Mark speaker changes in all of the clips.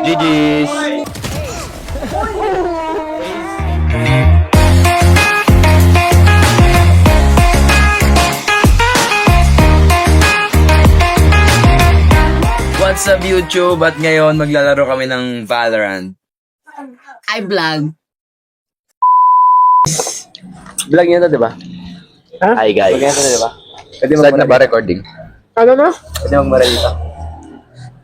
Speaker 1: GG's. What's up YouTube? At ngayon maglalaro kami ng Valorant.
Speaker 2: I vlog.
Speaker 1: Vlog niyo to, di ba?
Speaker 3: Ha?
Speaker 1: Hi guys.
Speaker 3: Vlog niyo to, di ba?
Speaker 1: Pwede start na ba recording?
Speaker 3: Ano na?
Speaker 1: Pwede magmara dito.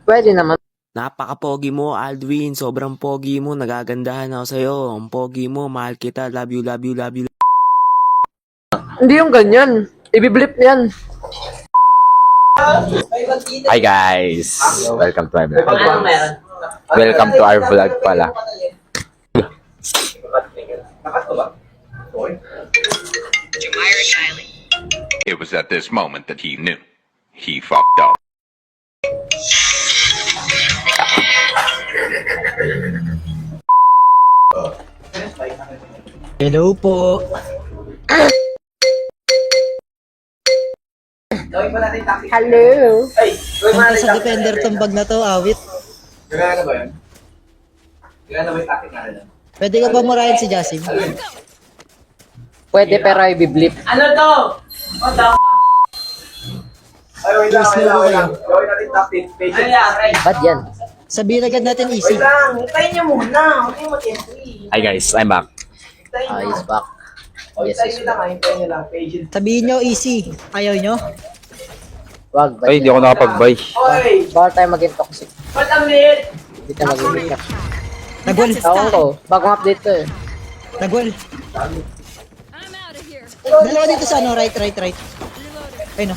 Speaker 3: Pwede naman.
Speaker 4: Napaka-pogi mo, Aldwin. Sobrang pogi mo. Nagagandahan ako sa'yo. Ang pogi mo. Mahal kita. Love you, love you, love you.
Speaker 3: Hindi yung ganyan. Ibiblip yan.
Speaker 1: Hi guys. Welcome to my vlog. Welcome to our vlog pala.
Speaker 5: It was at this moment that he knew. He fucked up.
Speaker 6: Hello po.
Speaker 3: Hello.
Speaker 6: Punta sa defender tong bag na to, awit.
Speaker 7: Gagana ba yan? Gagana ba yung tactic natin yan?
Speaker 6: Pwede ka ba murahin si Jasim?
Speaker 3: Pwede pero ibiblip.
Speaker 7: Ay, wait lang, wait lang, wait lang. Gawin natin tactic. Patient.
Speaker 3: Ba't yan?
Speaker 6: Sabihin agad natin easy.
Speaker 7: Wait lang, hintayin niyo muna. Huwag kayong mag-entry.
Speaker 1: Hi guys, I'm back.
Speaker 7: Hintayin niyo.
Speaker 3: He's back.
Speaker 7: O,
Speaker 3: Yes,
Speaker 7: hintayin
Speaker 3: he's
Speaker 7: niyo lang, hintayin niyo lang. Patient.
Speaker 6: Sabihin nyo easy. Ayaw nyo?
Speaker 3: Wag, ba't
Speaker 1: Ay, hindi ako nakapag-buy.
Speaker 7: Oy,
Speaker 3: bawal tayo maging toxic.
Speaker 7: ba't ang mid?
Speaker 3: Hindi tayo maging toxic.
Speaker 6: Nagwal.
Speaker 3: Ewan ko, bagong update to eh.
Speaker 6: Nagwal. Dalawa dito sa ano, right. Ay no.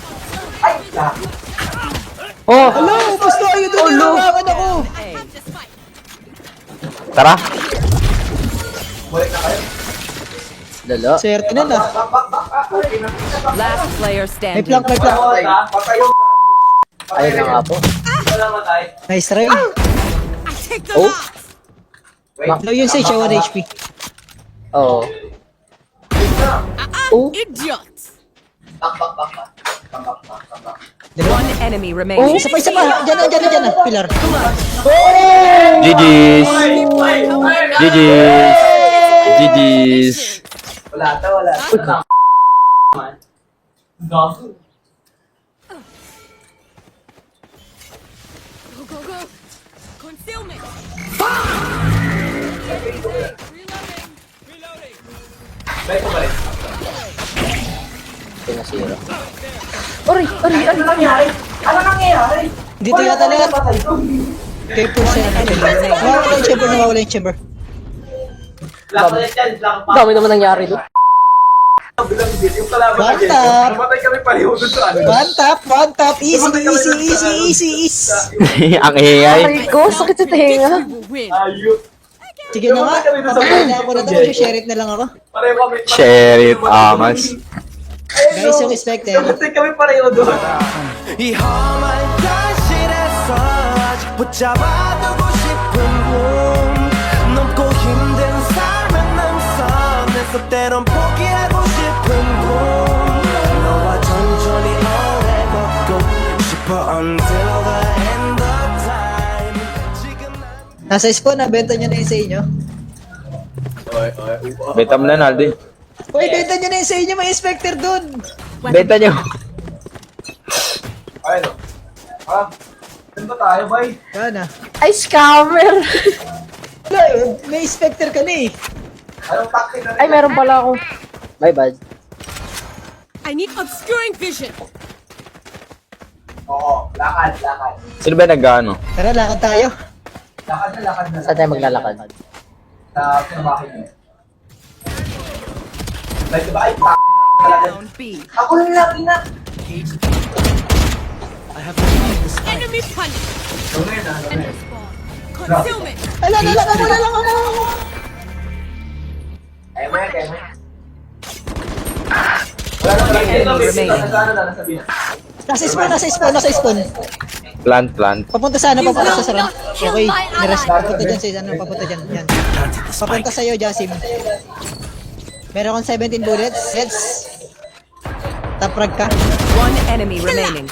Speaker 3: Oh!
Speaker 6: Hello, gusto kayo doon. Hawakan ako.
Speaker 1: Tara.
Speaker 3: Lalo.
Speaker 6: Swerte na na.
Speaker 2: Last player
Speaker 6: May
Speaker 2: standing.
Speaker 6: plank.
Speaker 7: Patay yung
Speaker 3: Ayun na nga po.
Speaker 7: wala matay.
Speaker 6: Nice try.
Speaker 3: Oh!
Speaker 6: No, yun sa 1 HP.
Speaker 3: Oo. Oh!
Speaker 2: One enemy
Speaker 6: Oh,
Speaker 2: remaining.
Speaker 6: isa pa. Diyan na. Pilar.
Speaker 1: GG's. GG's. GG's.
Speaker 7: Wala to. Gago.
Speaker 3: Pinasira.
Speaker 7: Ano nangyayari?
Speaker 6: Dito yata lahat. Kay Pulse na. Nawawala yung chamber.
Speaker 7: Black ulit yan, black pa.
Speaker 3: Dami naman nangyari doon.
Speaker 7: Bilang bit, yung kalaban na
Speaker 6: One
Speaker 7: dyan.
Speaker 6: tap.
Speaker 7: Namatay kami pareho doon sa ano.
Speaker 6: One tap. Easy.
Speaker 1: Ang AI.
Speaker 3: Aray ko, sakit sa tenga.
Speaker 7: Ayun.
Speaker 6: Sige na nga. Papakain na ako na to. Share it na lang ako.
Speaker 7: Pareho kami.
Speaker 1: Share it, Amas.
Speaker 6: Guys, yung specter.
Speaker 7: Namatay kami pareho doon.
Speaker 4: 이 험한 현실에서 아직 붙잡아두고 싶은 꿈 넘고 힘든 삶은 남선에서 때론 포기하고 싶은 꿈 너와 천천히 오래 걷고 싶어 until the end of time 지금 난
Speaker 6: Nasa spawn na, benta nyo na yun sa inyo.
Speaker 1: Benta mo na, Naldi.
Speaker 6: Uy, benta nyo na yun sa inyo, may inspector dun.
Speaker 1: Benta nyo.
Speaker 7: Ayun o. Ah, saan ba tayo, boy?
Speaker 6: Yan na.
Speaker 3: Ay, scammer!
Speaker 6: Wala, may inspector ka na eh.
Speaker 7: Anong tactic na
Speaker 3: Ay, meron pala ako. My bad.
Speaker 2: I need obscuring vision.
Speaker 7: Oo, lakad.
Speaker 1: Sino ba nag-ano?
Speaker 6: Tara, lakad tayo.
Speaker 7: Lakad na.
Speaker 3: Saan tayo maglalakad?
Speaker 7: Sa pinabakin niyo. Like, diba, ay, talaga.
Speaker 2: Down B.
Speaker 7: Ako lang ina.
Speaker 2: Enemy punch.
Speaker 7: Gawin na.
Speaker 2: Concealment.
Speaker 6: Ala, lang ako.
Speaker 7: Kaya mo. Wala na pala. Ito,
Speaker 2: Remaining.
Speaker 7: nasa bina.
Speaker 6: Nasa spawn.
Speaker 1: Plant.
Speaker 6: Papunta sa sarang. Okay, niras. Papunta dyan sa papunta dyan. Yan. Papunta sa'yo, Jasim. Meron akong 17 bullets. Heads. Taprag ka.
Speaker 2: One enemy remaining.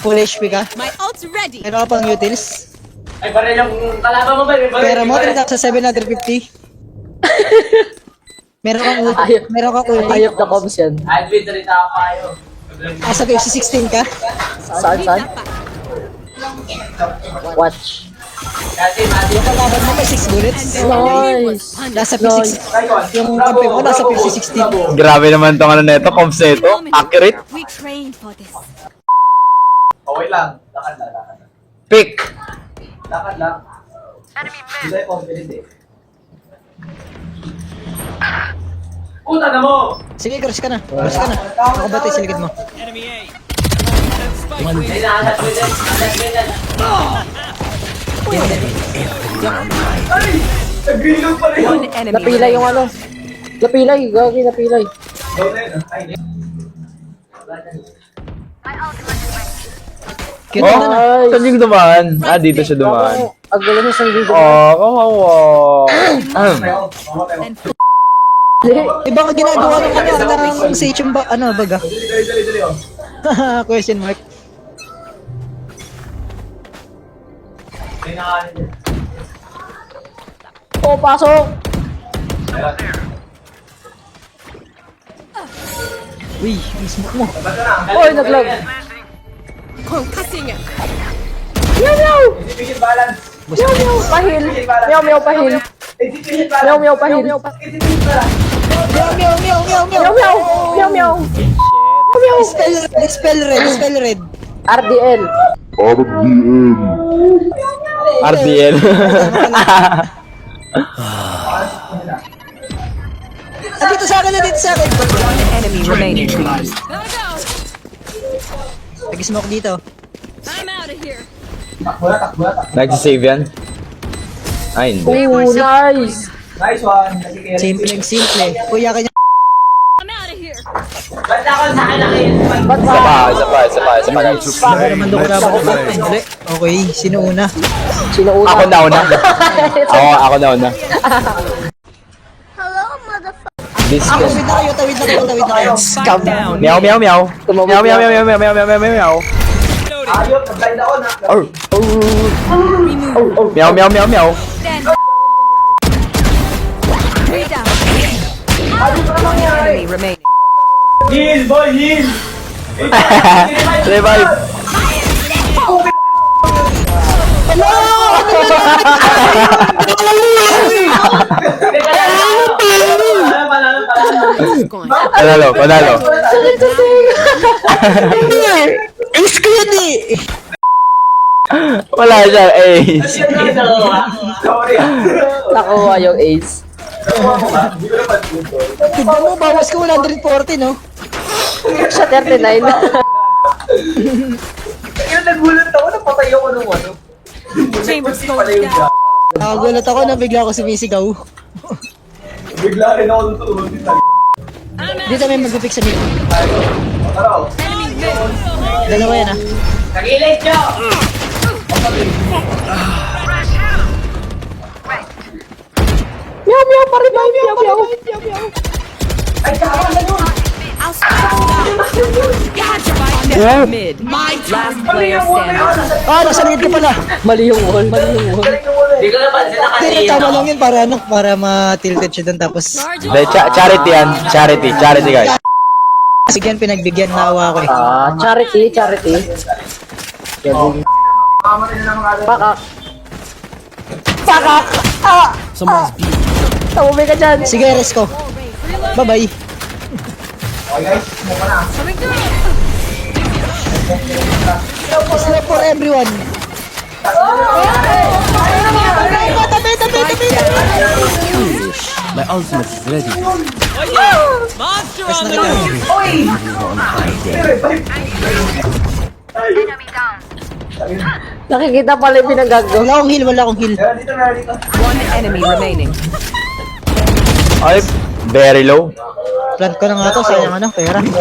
Speaker 6: Full HP ka?
Speaker 2: My ult's ready.
Speaker 6: Meron ka pang utils?
Speaker 7: Ay, baril yung kalaban mo ba?
Speaker 6: Pera mo, 3,750. Meron kang meron kang ulti.
Speaker 3: Ayop na comms yan.
Speaker 7: Alvin, dalita ako kayo.
Speaker 6: Sa PC16 ka?
Speaker 3: Saan? Watch.
Speaker 6: Yung kalaban mo may 6 bullets.
Speaker 3: Nice.
Speaker 6: Nasa PC16. Yung kampi mo nasa PC16.
Speaker 1: Grabe naman tong ano neto, comms neto. Accurate.
Speaker 2: We trained for this.
Speaker 7: Okay lang. Lakad lang.
Speaker 1: Pick.
Speaker 7: Lakad lang. Hindi tayo confident eh. Puta na mo!
Speaker 6: Sige, cross ka na. Cross ka na. Ako batay sa likod mo.
Speaker 7: Ay, nakalat mo dyan. Ay! Nag-green pala yun!
Speaker 3: Napilay yung ano. Napilay. Gagi, napilay.
Speaker 7: Go na yun. Ay,
Speaker 6: Kita na na.
Speaker 3: Nice.
Speaker 1: Saan yung dumaan? Ah, dito siya dumaan.
Speaker 3: Ang gulo mo sa video.
Speaker 1: Oh, kawawa.
Speaker 6: Iba ka ginagawa ng ano, ng Sage yung ano, baga.
Speaker 7: Dali, oh.
Speaker 6: Question mark.
Speaker 7: Ay, nakalit yun.
Speaker 3: Oh, pasok.
Speaker 6: Uy, yung smoke mo.
Speaker 7: Basta na.
Speaker 3: Oy, naglag.
Speaker 2: Concussing it.
Speaker 3: Meow, meow.
Speaker 7: Execution balance.
Speaker 3: Meow, meow. Pahil. Meow, meow, pahil.
Speaker 7: Execution balance.
Speaker 3: Meow, meow, pahil.
Speaker 7: Execution balance.
Speaker 6: Meow, meow, meow, meow, meow.
Speaker 3: Meow, meow. Meow, meow. Meow.
Speaker 6: Spell red.
Speaker 3: RDL.
Speaker 1: RDL.
Speaker 6: Dito sa akin.
Speaker 2: Enemy remaining. Gotta go.
Speaker 6: Nag-smoke dito.
Speaker 2: I'm out of here.
Speaker 7: Takbo na.
Speaker 1: Nagsisave yan? Ay, hindi.
Speaker 3: Oh, nice.
Speaker 7: Nice one. Kasi kaya
Speaker 6: Simple. Kuya kanya.
Speaker 2: I'm out of here.
Speaker 7: ba't ako sa akin na kayo?
Speaker 3: Ba't
Speaker 1: Isa
Speaker 3: ba?
Speaker 1: pa guys.
Speaker 6: Para naman doon ko. Okay, sino una?
Speaker 3: Sino una?
Speaker 1: Ako na una. Ako na una. This
Speaker 6: Tawid na kayo.
Speaker 3: Scam.
Speaker 1: Meow, meow, meow. Meow, meow, meow, meow, meow, meow, meow, meow, meow.
Speaker 7: Ayop, nag-blind ako na.
Speaker 1: Meow, meow, meow, meow.
Speaker 2: Three down.
Speaker 7: Enemy
Speaker 2: remaining.
Speaker 7: Heal, boy, heal!
Speaker 1: Revive. Panalo. Wala siya, ace.
Speaker 7: Sorry.
Speaker 3: Nakuha yung ace.
Speaker 6: Tignan mo, bawas ko 140, no?
Speaker 3: Siya 39.
Speaker 7: Kaya nagulat ako, napatay ako nung ano.
Speaker 2: Chambers
Speaker 7: Pala
Speaker 2: going
Speaker 7: yung
Speaker 2: down.
Speaker 6: Nakagulat ako na bigla ako sumisigaw.
Speaker 7: Bigla rin ako tutulog din tayo.
Speaker 6: Dito may mag-pick sa mid.
Speaker 7: Ano?
Speaker 2: Enemy mid.
Speaker 6: Dalawa yan, ah.
Speaker 7: Nag-elate nyo!
Speaker 3: Meow, meow, pa-revive. Meow, meow.
Speaker 7: Ay, kakaroon na yun!
Speaker 2: I'll spike down. Spike down mid. My last player standing.
Speaker 6: Ah, nasa mid ka pala.
Speaker 3: Mali yung wall.
Speaker 7: Hindi ko napansin na
Speaker 6: Hindi,
Speaker 7: kanina.
Speaker 6: tama lang yun para ma-tilted siya doon tapos
Speaker 1: Hindi, charity yan. Charity guys.
Speaker 6: bigyan, pinagbigyan, naawa ako eh.
Speaker 3: Ah, charity.
Speaker 7: Makamatay na naman agad.
Speaker 3: Pakak. Ah. Tumumi ka dyan.
Speaker 6: Sige, rest ko. Bye-bye.
Speaker 7: Okay guys, smoke ka na.
Speaker 2: Coming through.
Speaker 6: Slap for everyone.
Speaker 4: My ultimate is ready.
Speaker 6: Rest na kita.
Speaker 3: Nakikita pala yung pinagagawa.
Speaker 6: Wala akong heal.
Speaker 7: Meron dito.
Speaker 2: One enemy remaining.
Speaker 1: Ay, very low.
Speaker 6: Plant ko na nga to, sayang ano, pera.
Speaker 7: Ano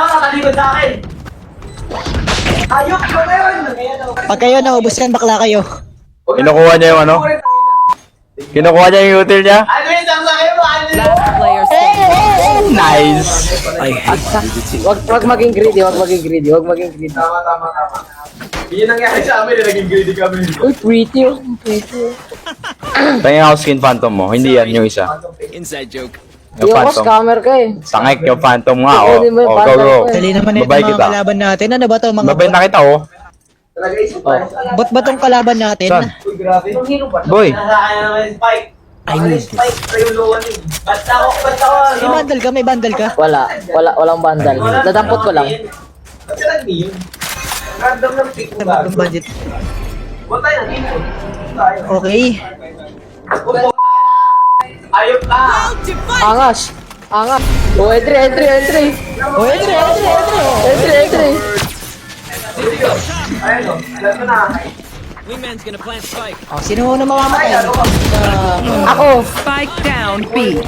Speaker 7: ka nakalikod sa akin? Ayok ko na yun!
Speaker 6: Pag kayo naubos yan, bakla kayo.
Speaker 1: Kinukuha niya yung ano? Kinukuha niya yung util niya?
Speaker 7: Ano yun? Ang sakit mo! Ano yun?
Speaker 2: Last player standing.
Speaker 1: Nice!
Speaker 3: Wag maging greedy, wag maging greedy, wag maging greedy.
Speaker 7: Tama. Yun nangyari sa amin, naging greedy kami.
Speaker 3: Uy, pretty oh. Pretty oh.
Speaker 1: Tingin ako skin phantom mo. Hindi yan yung isa. Yung
Speaker 3: Yung ako
Speaker 1: phantom.
Speaker 3: scammer ka eh.
Speaker 1: Tangik yung phantom nga. Oh,
Speaker 3: Kukunin mo yung
Speaker 1: go,
Speaker 3: phantom
Speaker 1: go.
Speaker 3: ko eh.
Speaker 6: Dali naman ito
Speaker 1: Babay
Speaker 6: mga
Speaker 1: kita.
Speaker 6: kalaban natin. Ano ba to mga
Speaker 1: Babay na kita, oh.
Speaker 7: Talaga isip pa.
Speaker 6: Bot ba tong kalaban natin?
Speaker 1: Saan?
Speaker 7: Uy, grabe.
Speaker 1: Boy.
Speaker 7: Nasa akin naman yung spike.
Speaker 6: I need this.
Speaker 7: Spike, tayo luwan eh. Ba't ako,
Speaker 6: May bandal ka? May bandal ka?
Speaker 3: Walang bandal. Nadampot ko lang.
Speaker 7: Ba't ka nag-meme? Random ng pick mo ba?
Speaker 6: Ang budget.
Speaker 7: Huwag tayo nag-meme. Tayo.
Speaker 6: Okay.
Speaker 7: Ayop ka!
Speaker 3: Angas. Angas. Oh, entry.
Speaker 6: Oh, entry.
Speaker 3: Entry.
Speaker 7: Ayun o, alam mo na.
Speaker 6: Oh, sino muna mamamatay?
Speaker 3: Ako.
Speaker 2: Spike down B.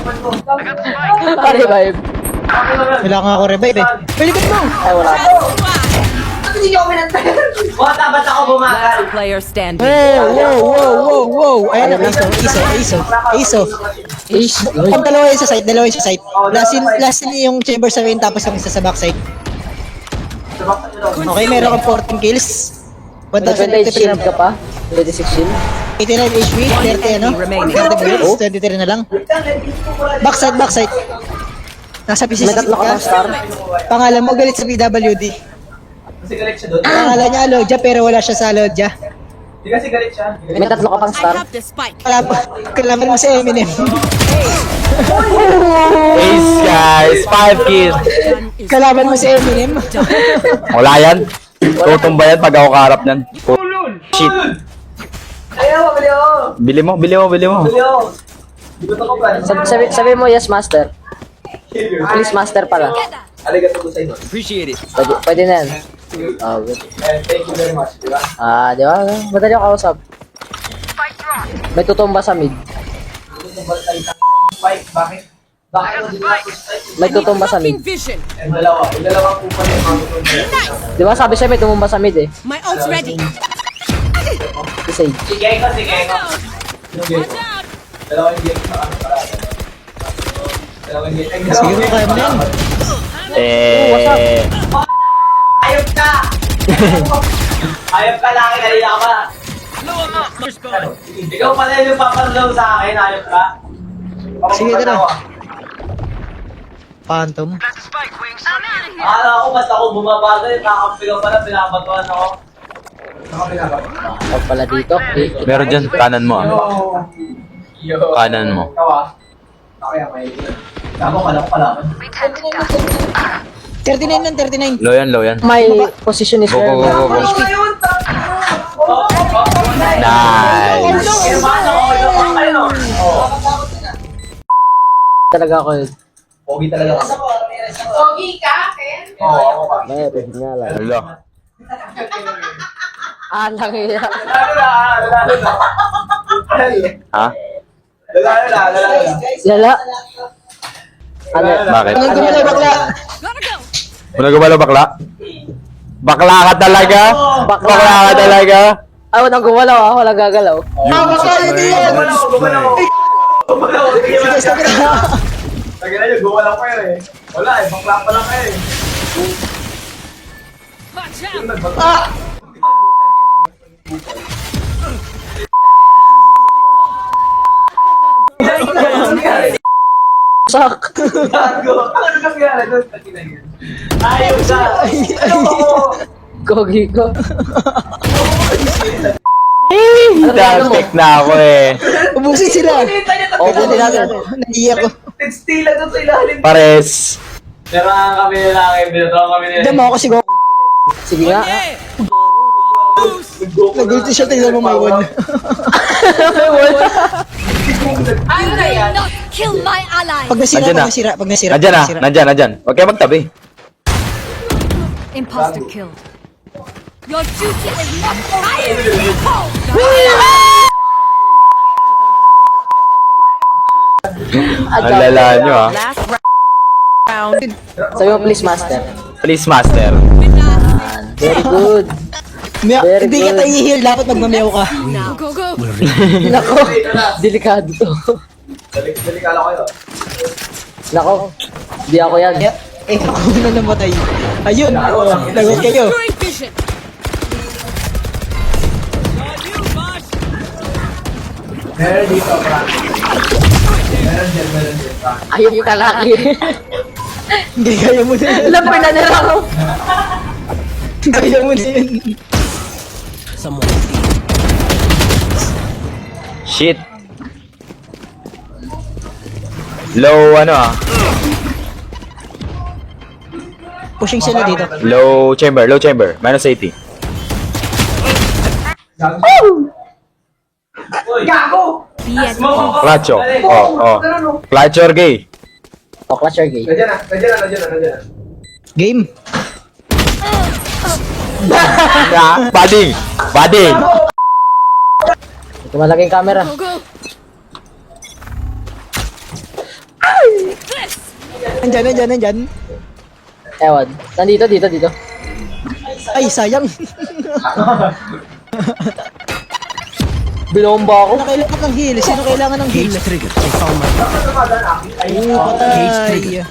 Speaker 3: Revive.
Speaker 6: Kailangan ako revive eh. Pilipit mo!
Speaker 3: Ay, wala.
Speaker 7: Ba't ako bumagal?
Speaker 2: Last player standing.
Speaker 6: Wow! Ayan na, Iso. Ang dalawa yung sa site, Last in yung chamber sa main, tapos yung isa sa backside. Okay, meron kang 14 kills.
Speaker 3: 28 shield ka pa? 26 shield?
Speaker 6: 89 HP, 30 ano? 30 bullets, 23 na lang. Backside. Nasa PC
Speaker 3: May tatlo ka pang star?
Speaker 6: Pangalan mo galit sa PWD.
Speaker 7: Kasi galit siya doon.
Speaker 6: Pangalan niya Alodja pero wala siya sa Alodja.
Speaker 7: Hindi kasi galit siya.
Speaker 3: May tatlo ka pang star?
Speaker 6: Kalaban mo si Eminem.
Speaker 1: Ace, guys. 5 kills.
Speaker 6: Kalaban mo si Eminem.
Speaker 1: Wala yan. Tutumba yan pag ako kaharap niyan. Shit.
Speaker 7: Ayaw, mabili ako.
Speaker 1: Bili mo.
Speaker 7: Mabili ako. Di ba ako pa?
Speaker 3: Sabi mo yes, master. Please, master pala.
Speaker 7: Arigato ko sa inyo.
Speaker 3: Pwede na yan. Oh, good.
Speaker 7: Thank you very much, di ba?
Speaker 3: Di ba? Madali ako kausap. May tutumba sa mid.
Speaker 7: Spike, bakit? Bakit mo din ako spike?
Speaker 3: May tutumba sa mid.
Speaker 2: Vision.
Speaker 7: Yung dalawa po pala yung mga tutumba.
Speaker 3: Di ba sabi siya may tumumba sa mid eh?
Speaker 2: My ult's ready.
Speaker 3: Si Sage.
Speaker 7: Sige ko. Yung game. Dalawang game sa ano parada. Dalawang game.
Speaker 6: Sige mo, kaya mo na yan.
Speaker 7: Ayop ka! Ayop ka lang, kanina ka pa. Ikaw pala yung papalaw sa akin, ayop ka.
Speaker 6: Sige, tara. Phantom.
Speaker 7: Akala ko, basta ako bumabagal, kakampi ka pala, pinapatuan ako.
Speaker 3: Huwag pala dito.
Speaker 1: Meron dyan. Kanan mo, ah.
Speaker 7: Yo.
Speaker 1: Kanan mo.
Speaker 7: Kawa. Kaya may... Tama ko pala.
Speaker 6: 39 lang, 39.
Speaker 1: Low yan.
Speaker 3: My position is
Speaker 1: Go.
Speaker 3: where
Speaker 1: Nice.
Speaker 3: talaga ako yun.
Speaker 7: Pogi talaga ako.
Speaker 8: Pogi ka, Ken?
Speaker 7: Oo, ako pa.
Speaker 3: Meron nga lang.
Speaker 1: Hello.
Speaker 3: Lang iya.
Speaker 7: Lalo na.
Speaker 1: Ha?
Speaker 7: Lalo.
Speaker 3: Lala. Ano?
Speaker 1: Bakit?
Speaker 6: Walang gumalaw, bakla.
Speaker 1: Wala gumalaw bakla? Bakla ka talaga?
Speaker 3: Bakla.
Speaker 1: Bakla ka talaga?
Speaker 3: Ay, walang gumalaw ah. Walang gagalaw.
Speaker 7: Gumalaw. Tagay na yun, gumalaw ka eh. Wala eh, bakla pa lang eh.
Speaker 3: Sak.
Speaker 7: Gago. Ano nangyari doon? Ayaw ka.
Speaker 3: Gogi ko.
Speaker 1: Pick na ako eh.
Speaker 6: Ubusin sila.
Speaker 3: O, buti natin.
Speaker 6: Naiiyak ko.
Speaker 7: Textila doon sa ilalim.
Speaker 1: Pares.
Speaker 7: Pero kami lalaki, binatuan kami nila.
Speaker 6: Dama ako si Goku.
Speaker 3: Sige nga.
Speaker 6: Nagulti siya, tingnan mo may one.
Speaker 8: Ano na yan? Not kill my ally.
Speaker 6: Pag nasira,
Speaker 1: Andyan na.
Speaker 6: pag nasira.
Speaker 1: Nandyan. Huwag kayo magtabi.
Speaker 8: Imposter killed. Your duty is not
Speaker 1: Ang lala nyo ah.
Speaker 2: Last round.
Speaker 3: Sabi mo, please, master.
Speaker 1: Please, master.
Speaker 3: Very good. Very
Speaker 6: Hindi
Speaker 3: good.
Speaker 6: kita i-heal, dapat magmamayaw ka.
Speaker 8: Go, go.
Speaker 3: Nako. Delikado to.
Speaker 7: Delikala kayo.
Speaker 3: Nako. Di ako yan.
Speaker 6: Ako na namatay. Ayun, lagot kayo.
Speaker 2: Great vision.
Speaker 7: Meron dito, Frank. Meron dyan, Frank.
Speaker 3: Ayun ka laki.
Speaker 6: Hindi, kaya mo na yan.
Speaker 3: Lampi na nila ako.
Speaker 6: Kaya mo na yan.
Speaker 1: Shit. Low ano ah.
Speaker 6: Pushing sila dito.
Speaker 1: Low chamber, low chamber. Minus 80.
Speaker 7: Gago!
Speaker 1: Clacho. Oh. Clacho or gay?
Speaker 3: O, Clash or Gay.
Speaker 7: Nandiyan na.
Speaker 6: Game.
Speaker 1: Bading. Bading.
Speaker 3: Ito malaking camera.
Speaker 2: Go, go.
Speaker 6: Nandyan.
Speaker 3: Ewan. Dito.
Speaker 6: Ay, sayang.
Speaker 3: Binomba ako.
Speaker 6: Sino kailangan ng heal? Sino kailangan ng heal? Patay.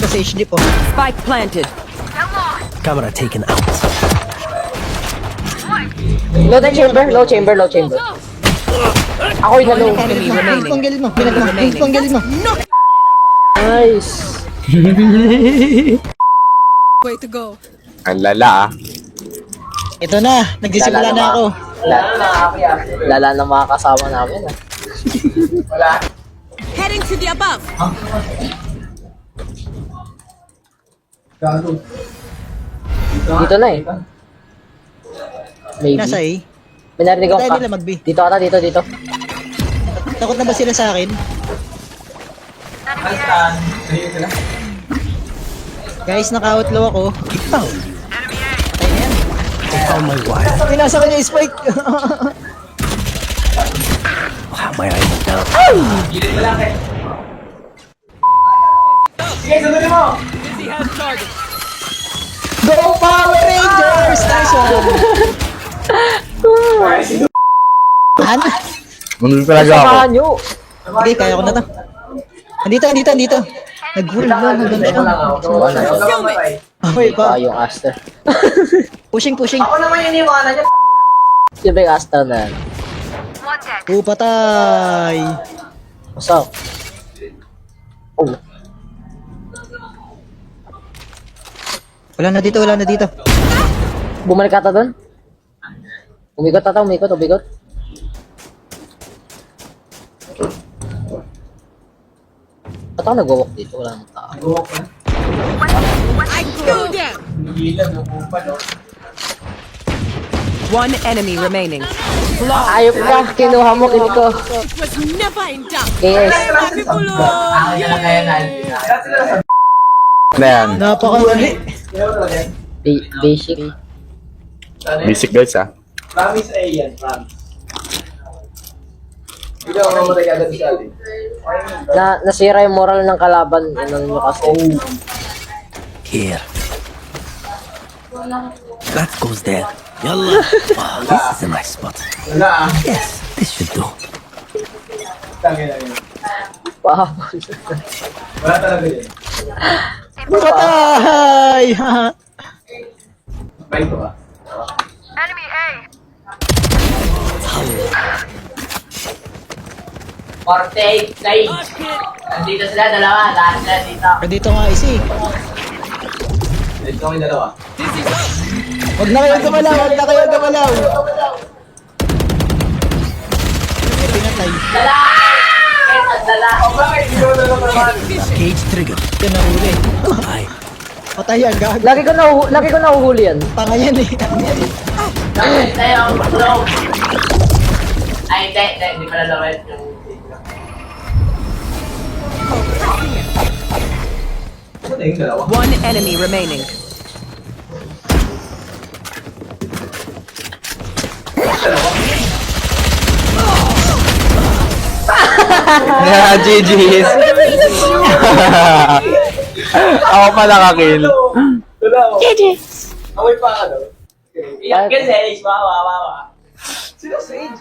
Speaker 6: Sa HD po.
Speaker 2: Spike planted.
Speaker 3: Low chamber. Ako yung low.
Speaker 2: Enemy remaining.
Speaker 6: Panggalin mo. Panggalin mo.
Speaker 3: Nice.
Speaker 2: Way to go.
Speaker 1: Ang lala ah.
Speaker 6: Ito na. Nagsisimula na ako.
Speaker 3: Lala ng mga kasama namin. Ah.
Speaker 2: Heading to the above.
Speaker 7: Gago.
Speaker 3: Dito na eh. Maybe.
Speaker 6: Nasa A.
Speaker 3: May narinig akong
Speaker 6: Tayo nila mag-B.
Speaker 3: Dito ata, dito.
Speaker 6: Takot na ba sila sa akin?
Speaker 7: Saan? Ayun sila.
Speaker 6: Guys, naka-outlaw ako. Pinasa ko niya yung spike.
Speaker 7: Gilid mo lang eh. Sige, sunodin mo!
Speaker 6: Go Power Rangers! Nice one! Ano?
Speaker 1: Nandun talaga ako.
Speaker 3: Samahan nyo.
Speaker 6: Hindi, kaya ko na to. Andito. Nag-hull lang hanggang siya. Okay pa.
Speaker 3: Yung Aster.
Speaker 6: Pushing.
Speaker 7: Ako naman yung iniwanan niya.
Speaker 3: Sino ba yung Aster na yan?
Speaker 6: Patay.
Speaker 3: What's up? Oh.
Speaker 6: Wala na dito.
Speaker 3: Bumalik ata doon? Umikot. Ba't ako nag-walk dito? Wala nang tao.
Speaker 7: Nag-walk na.
Speaker 2: I go down.
Speaker 7: Higilan, nakupan no?
Speaker 2: One enemy remaining.
Speaker 3: Ayop ka, kinuha mo, kiniko.
Speaker 2: It was never in doubt.
Speaker 3: Yes.
Speaker 2: Happy pulo.
Speaker 7: Kaya na kaya na. Lahat sila sa...
Speaker 1: Ano yan?
Speaker 6: Napakadali.
Speaker 7: Sino ba talaga yan?
Speaker 3: Basic.
Speaker 7: Ano yan?
Speaker 1: Basic guys ah.
Speaker 7: Promise A yan, promise. Hindi ako mamatay agad sa atin.
Speaker 3: Nasira yung moral ng kalaban. Ano nyo kasi.
Speaker 9: Here. That goes there. Yalla. Wow, this is a nice spot.
Speaker 7: Wala ah.
Speaker 9: Yes, this should do.
Speaker 7: Tangin na yun.
Speaker 3: Wow.
Speaker 7: Wala talaga yun.
Speaker 6: Patay.
Speaker 7: Bye ko ba?
Speaker 3: Forte, play. Nandito sila, dalawa. Lahat sila dito.
Speaker 6: Dito nga isi.
Speaker 7: Dito kami dalawa.
Speaker 6: Huwag na kayo gumalaw. May pinatay.
Speaker 9: Cage trigger.
Speaker 6: Ito na huli.
Speaker 9: Aye.
Speaker 6: Patay yan, gag.
Speaker 3: Lagi ko nahuhuli yan.
Speaker 6: Tanga yan eh.
Speaker 3: Ay, hindi pala lawet yung...
Speaker 7: Saan na yung dalawa?
Speaker 2: One enemy remaining.
Speaker 1: Yeah, GG's. Ako pa nakakill.
Speaker 7: Dalawa. Amoy pa ka daw. Iyak ka, Sage. Wawa. Sino Sage?